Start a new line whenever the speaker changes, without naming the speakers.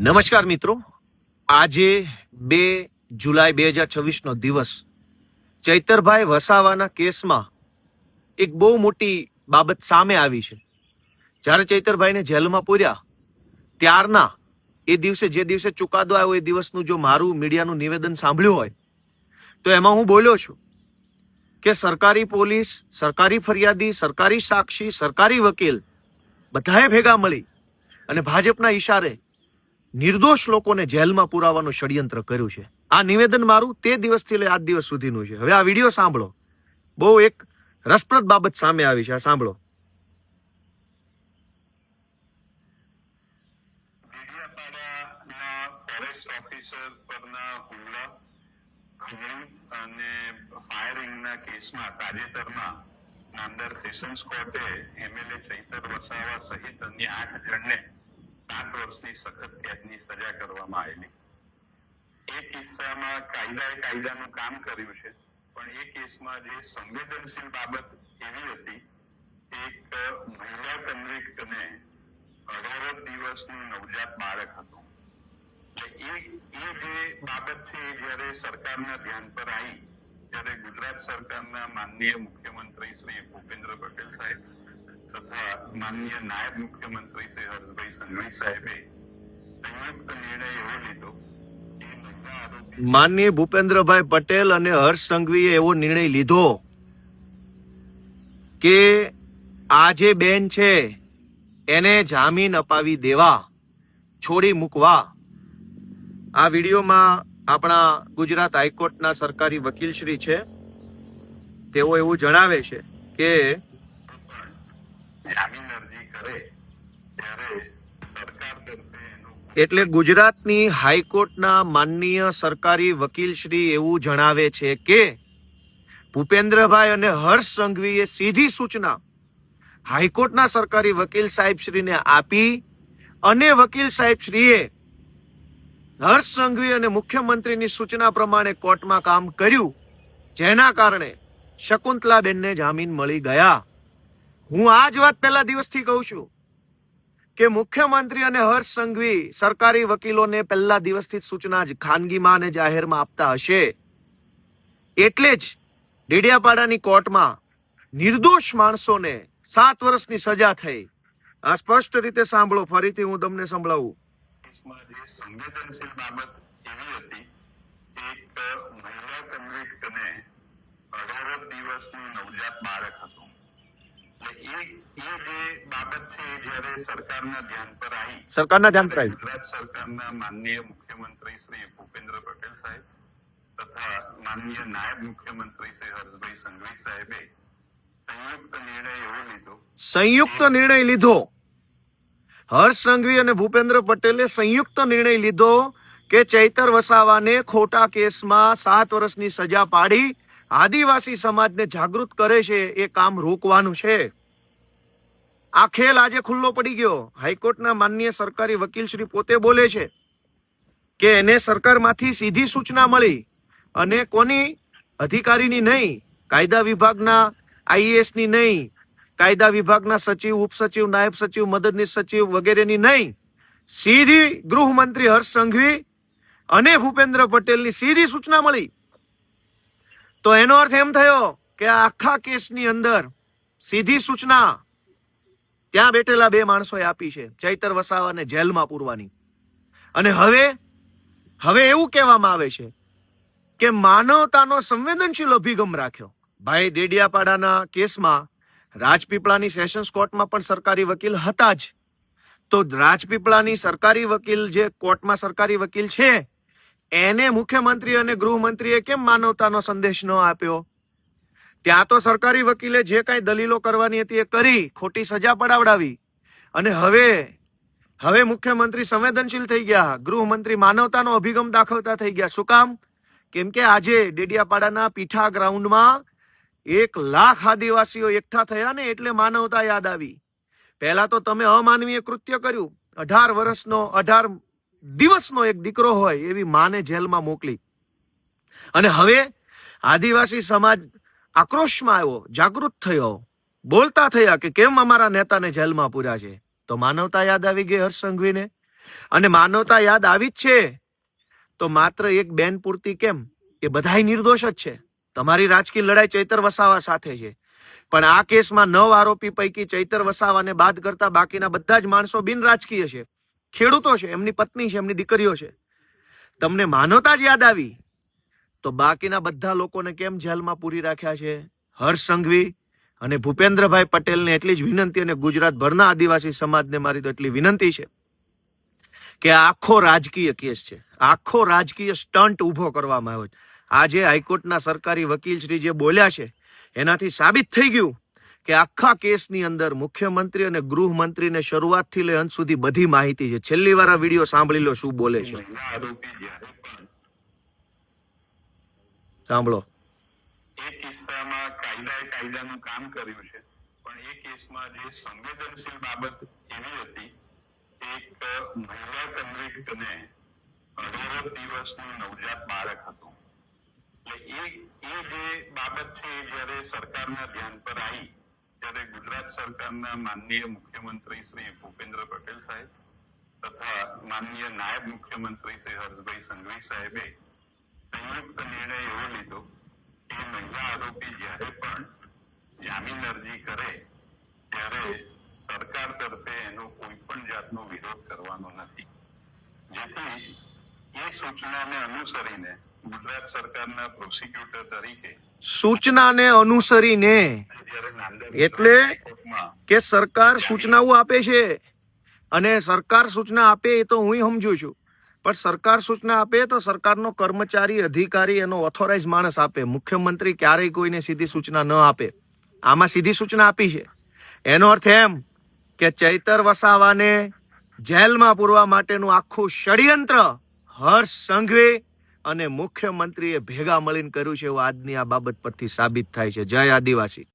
નમસ્કાર મિત્રો, આજે 2 જુલાઈ 2026 દિવસ ચૈતરભાઈ વસાવાના કેસમાં એક બહુ મોટી બાબત સામે આવી છે. જ્યારે ચૈતરભાઈને જેલમાં પૂર્યા ત્યારના એ દિવસે જે દિવસે ચુકાદો આવ્યો એ દિવસનું જો મારું મીડિયાનું નિવેદન સાંભળ્યું હોય તો એમાં હું બોલ્યો છું કે સરકારી પોલીસ, સરકારી ફરિયાદી, સરકારી સાક્ષી, સરકારી વકીલ બધાએ ભેગા મળી અને ભાજપના ઈશારે નિર્દોષ લોકોને જેલમાં પુરાવાનું ષડયંત્ર કર્યું છે. આ નિવેદન મારું તે દિવસથી લઈ આજ દિવસ સુધીનું છે. હવે આ વિડીયો સાંભળો, બહુ એક રસપ્રદ બાબત સામે આવી છે. આ સાંભળો.
ડેડિયાપાડાના ફોરેસ્ટ ઓફિસર પરના હુમલા, ખંડણી અને ફાયરિંગના કેસમાં તાજેતરમાં નામદાર સેશન્સ કોર્ટે એમએલએ ચૈતર વસાવા સહિત અન્ય 8 જણને 7 વર્ષની સખત કેદની સજા કરવામાં આવેલી. એ કિસ્સામાં કાયદાનું કામ કર્યું છે, પણ એ કેસમાં જે સંવેદનશીલ બાબત એવી હતી, એક મહિલા કન્વિક્ટને 18 દિવસનું નવજાત બાળક હતું. એટલે એ જે બાબત છે જ્યારે સરકારના ધ્યાન પર આવી ત્યારે ગુજરાત સરકારના માનનીય મુખ્યમંત્રી શ્રી ભૂપેન્દ્ર પટેલ સાહેબ તથા માનનીય નાયબ મુખ્યમંત્રી શ્રી હર્ષભાઈ સંઘવી સાહેબે સંયુક્ત નિર્ણય એવો લીધો કે
માનનીય ભૂપેન્દ્રભાઈ પટેલ અને હર્ષ સંઘવીએ એવો નિર્ણય લીધો કે આ જે બેન છે એને જામીન અપાવી દેવા, છોડી મૂકવા. આ વિડીયોમાં આપણા ગુજરાત હાઈકોર્ટના સરકારી વકીલ શ્રી છે, તેઓ એવું જણાવે છે કે
જામીન અરજી કરે ત્યારે સરકાર તરફે
એટલે ગુજરાતની હાઈકોર્ટના માનનીય સરકારી વકીલ શ્રી એવું જણાવે છે કે ભૂપેન્દ્રભાઈ અને હર્ષ સંઘવીએ સીધી સૂચના હાઈકોર્ટના સરકારી વકીલ સાહેબ શ્રીને આપી અને વકીલ સાહેબ શ્રીએ હર્ષ સંઘવી અને મુખ્યમંત્રીની સૂચના પ્રમાણે કોર્ટમાં કામ કર્યું, જેના કારણે શકુંતલાબેનને જામીન મળી ગયા. હું આ જ વાત પહેલા દિવસથી કહું છું કે મુખ્યમંત્રી અને હર્ષ સંઘવી સરકારી વકીલોને પહેલા દિવસથી સૂચના જ ખાનગીમાં અને જાહેરમાં આપતા હશે. એટલે જ ડેડિયાપાડાની કોર્ટમાં નિર્દોષ માણસોને 7 વર્ષની સજા થઈ. આ સ્પષ્ટ રીતે સાંભળો, ફરીથી હું તમને સંભળાવું.
કેસમાં જે સંવેદનશીલ બાબત એવી હતી, એક મહિલા કન્વિક્ટને 18 દિવસનું નવજાત બાળક હતું. એટલે એ જે બાબત છે જ્યારે સરકારના ધ્યાન પર આવી ગુજરાત સરકારના માનનીય મુખ્યમંત્રી શ્રી ભૂપેન્દ્ર પટેલ સાહેબ તથા માનનીય નાયબ મુખ્યમંત્રી શ્રી હર્ષભાઈ સંઘવી સાહેબે સંયુક્ત નિર્ણય લીધો.
હર્ષ સંઘવી અને ભૂપેન્દ્ર પટેલે સંયુક્ત નિર્ણય લીધો કે ચૈતર વસાવાને ખોટા કેસમાં 7 વર્ષની સજા પાડી આદિવાસી સમાજને જાગૃત કરે છે એ કામ રોકવાનું છે. આ ખેલ આજે ખુલ્લો પડી ગયો. હાઈકોર્ટના માનનીય સરકારી વકીલ શ્રી પોતે બોલે છે કે એને સરકારમાંથી સીધી સૂચના મળી અને કોની અધિકારીની નહીં, કાયદા વિભાગના આઈએએસ ની નહીં, કાયદા વિભાગના સચિવ, ઉપસચિવ, નાયબ સચિવ, મદદનીશ સચિવ વગેરેની નહીં, સીધી ગૃહમંત્રી હર્ષ સંઘવી અને ભૂપેન્દ્ર પટેલની સીધી સૂચના મળી. તો એનો અર્થ એમ થયો કે આ આખા કેસની અંદર સીધી સૂચના ત્યાં બેઠેલા 2 માણસોએ આપી છે, ચૈતર વસાવાને જેલમાં પૂરવાની. અને હવે એવું કહેવામાં આવે છે કે માનવતાનો સંવેદનશીલ અભિગમ રાખ્યો. ભાઈ, ડેડિયાપાડાના કેસમાં રાજપીપળાની સેશન્સ કોર્ટમાં પણ સરકારી વકીલ હતા જ. તો રાજપીપળાની સરકારી વકીલ જે કોર્ટમાં સરકારી વકીલ છે એને મુખ્યમંત્રી અને ગૃહમંત્રીએ કેમ માનવતાનો સંદેશ ન આપ્યો? ત્યાં તો સરકારી વકીલે જે કાંઈ દલીલો કરવાની હતી એ કરી, ખોટી સજા પડાવડાવી. અને હવે મુખ્યમંત્રી સંવેદનશીલ થઈ ગયા, ગૃહમંત્રી માનવતાનો અભિગમ દાખવતા થઈ ગયા. શું કામ? કેમ કે આજે ડેડિયાપાડાના પીઠા ગ્રાઉન્ડમાં 1 લાખ આદિવાસીઓ એકઠા થયા ને એટલે માનવતા યાદ આવી. પહેલા તો તમે અમાનવીય કૃત્ય કર્યું, 18 દિવસનો એક દીકરો હોય એવી માને જેલમાં મોકલી. અને હવે આદિવાસી સમાજ આક્રોશમાં આવ્યો, જાગૃત થયો, બોલતા થયા કે કેમ અમારા નેતાને જેલમાં પૂર્યા છે. તો માનવતા યાદ આવી ગઈ હર્ષ સંઘવીને. અને માનવતા યાદ આવી જ છે તો માત્ર એક બેન પૂરતી કેમ, એ બધાય નિર્દોષ જ છે. તમારી રાજકીય લડાઈ ચૈતર વસાવા સાથે છે, પણ આ કેસમાં 9 આરોપી પૈકી ચૈતર વસાવાને બાદ કરતા બાકીના બધા જ માણસો બિન રાજકીય છે, ખેડૂતો છે, એમની પત્ની છે, એમની દીકરીઓ છે. તમને માનવતા જ યાદ આવી તો બાકીના બધા લોકોને કેમ જેલમાં પૂરી રાખ્યા છે? હર્ષ સંઘવી અને ભૂપેન્દ્રભાઈ પટેલને એટલી જ વિનંતી, અને ગુજરાતભરના આદિવાસી સમાજને મારી તો એટલી વિનંતી છે કે આ આખો રાજકીય કેસ છે, આખો રાજકીય સ્ટન્ટ ઉભો કરવામાં આવ્યો છે. આજે હાઈકોર્ટના સરકારી વકીલ શ્રી જે બોલ્યા છે એનાથી સાબિત થઈ ગયું કે આખા કેસની અંદર મુખ્યમંત્રી અને ગૃહમંત્રીને શરૂઆતથી લઈ અંત સુધી બધી માહિતી છે. છેલ્લી વાર આ વિડીયો સાંભળી લો શું બોલે છે,
મહિલા આરોપી જ્યારે પણ
સાંભળો.
એ કિસ્સામાં કાયદાનું કામ કર્યું છે, પણ એ કેસમાં જે સંવેદનશીલ બાબત એવી હતી, એક મહિલા કન્વિક્ટને 18 દિવસનું નવજાત બાળક હતું. એટલે એ જે બાબત છે એ જ્યારે સરકારના ધ્યાન પર આવી ત્યારે ગુજરાત સરકારના માનનીય મુખ્યમંત્રી શ્રી ભૂપેન્દ્ર પટેલ સાહેબ તથા માનનીય નાયબ મુખ્યમંત્રી શ્રી હર્ષભાઈ સંઘવી સાહેબે સંયુક્ત નિર્ણય એવો લીધો કે મહિલા આરોપી જ્યારે પણ જામીન અરજી કરે ત્યારે સરકાર તરફે એનો કોઈ પણ જાતનો વિરોધ કરવાનો નથી. જેથી એ સૂચનાને અનુસરીને ગુજરાત સરકારના પ્રોસિક્યુટર તરીકે
સૂચનાને અનુસરીને
જ્યારે નાંદેડ
એટલે
હાઈકોર્ટમાં
કે સરકાર સૂચનાઓ આપે છે, અને સરકાર સૂચના આપે એ તો હું સમજુ છું, પણ સરકાર સૂચના આપે તો સરકારનો કર્મચારી, અધિકારી, એનો ઓથોરાઇઝ માણસ આપે. મુખ્યમંત્રી ક્યારેય કોઈને સીધી સૂચના ન આપે. આમાં સીધી સૂચના આપી છે. એનો અર્થ એમ કે ચૈતર વસાવાને જેલમાં પૂરવા માટેનું આખું ષડયંત્ર હર્ષ સંઘવી અને મુખ્યમંત્રીએ ભેગા મળીને કર્યું છે એવું આજની આ બાબત પરથી સાબિત થાય છે. જય આદિવાસી.